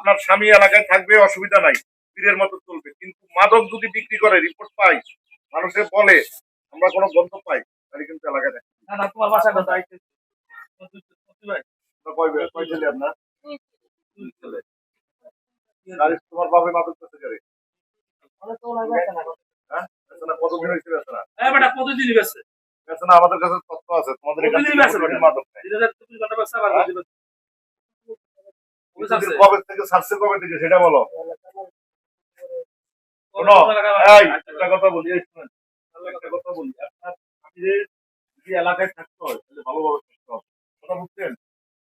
আপনার স্বামী এলাকায় থাকবে, অসুবিধা নাই, পীরের মতো চলবে। কিন্তু মাদক যদি বিক্রি করে, রিপোর্ট পাই, মানুষে বলে, আমরা কোনো গন্ধ পাই, তাহলে কিন্তু এলাকায় থাকবে না না, তোমার বাসা কোথায়? ভাই, কয় ছেলে আপনার? দুই ছেলে। তোমার বাবা মাদক করতে পারে? হ্যাঁ, বেচে না? কতদিন হয়েছে বেচে না? হ্যাঁ বেটা, প্রতিদিনই বেচে। বেচে না? আমাদের কাছে তথ্য আছে, তোমাদের এখান প্রতিদিনই থেকে বেচে প্রতিদিন বেটা। মাদক নেয়। 2024 ঘন্টা বেচে, আবার হ্যাঁ? প্রতিদিন পুলিশ কিছুদিন আছে। কবে থেকে ছাড়ছে, কবে থেকে সেটা বলো। শোনো, এই একটা কথা বলি, এই শুনেন, একটা কথা বলি, আপনার আমি যদি এলাকায় থাকতে হয় তাহলে ভালোভাবে থাকতে হবে, কথা বুঝছেন?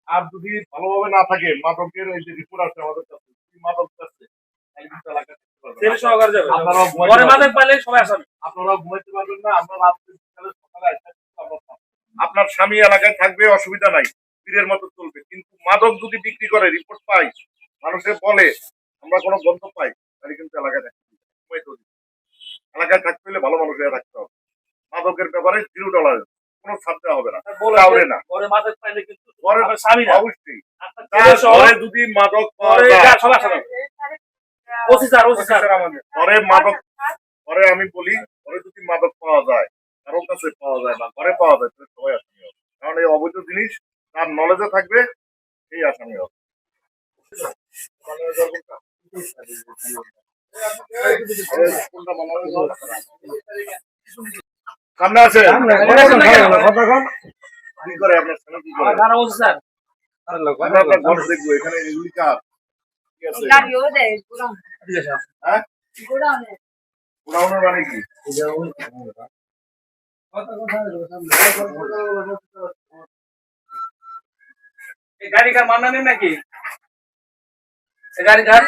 আর যদি ভালোভাবে না থাকে, মাদকের এই যে রিপোর্ট আছে আমাদের কাছে, কি মাদক আছে, তাহলে কিন্তু এলাকায় থাকতে পারবেন না। তেল সহকারে যাবে। আপনারাও পরে ঘুমাইতে মাদক পারবেন না। পাইলে সবাই আসামি। আপনারাও ঘুমাইতে পারবেন না, আমরা রাত্রে বিকালে সকালে আইসা কিন্তু আমরা থাকবো। আপনার স্বামী এলাকায় থাকবে, অসুবিধা নাই, পীরের মতো চলবে। কিন্তু মাদক যদি বিক্রি করে, রিপোর্ট পাই, মানুষে বলে, আমরা কোনো গন্ধ পাই, তাহলে কিন্তু এলাকায় থাকতে হবে। ঘুমাইতে হবে। এলাকায় থাকতে হলে ভালো মানুষ হয়ে থাকতে হবে। মাদকের ব্যাপারে $0, কোনো ছাড় দেওয়া হবে না, বলে কাউরে না। পরে মাদক পাইলে কিন্তু ঘরে আমার স্বামী না। অবশ্যই আপনার তার তেল সহ ঘরে যদি মাদক পাওয়া পরে যায়, যা সবাই আসামি। OC sir, OC sir. আমাদের ঘরে মাদক, ঘরে আমি বলি, ঘরে যদি মাদক পাওয়া যায়, কারো কাছে পাওয়া যায় না, ঘরে পাওয়া যায়, তাহলে সবাই আসামি হবে। কারণ এই অবৈধ জিনিস তার নলেজে থাকবে, সেই আসামি হবে। সামনে আছে কি করে আপনার স্বামী কি করে? আমার ওসি স্যার। আমরা আপনার ঘর দেখবো, এখানে এগুলি কার কি আছে? হ্যাঁ, গোডাউনের মানে কি? এই গাড়ি কার মান্না নেই নাকি? এই গাড়ি কার?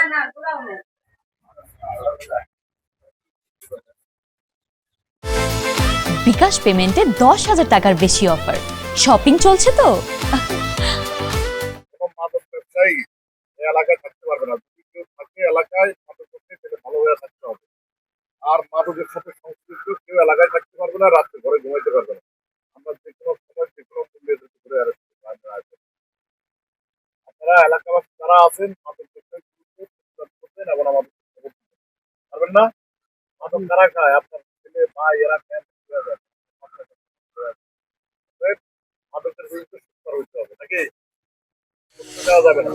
বিকাশ পেমেন্টে 10,000 টাকার বেশি অফার। শপিং চলছে তো। কোনো মাদক ব্যবসায়ী এই এলাকায় থাকতে পারবে না। যদি কেউ থাকে এলাকায় মাদক ব্যবসায়ী, তাহলে ভালো হয়ে থাকতে হবে। আর মাদকের সাথে সংশ্লিষ্ট কেউ এলাকায় থাকতে পারবে না, রাত্রে ঘরে ঘুমাইতে পারবে না। আমরা যে কোনো সময় যে কোনো মূল্যে ঘুরে আসবেন। আপনারা এলাকাবাসী যারা আছেন, মাদক ব্যবসায়ী প্রতিবাদ করবেন এবং আমাদের খবর দিবেন। পারবেন না? মাদক কারা খায়? আপনার ছেলে, ভাই, এরা খায়, মাদকের বিরুদ্ধে সোচ্চার হইতে হবে, নাকি? করতে দেওয়া যাবে না।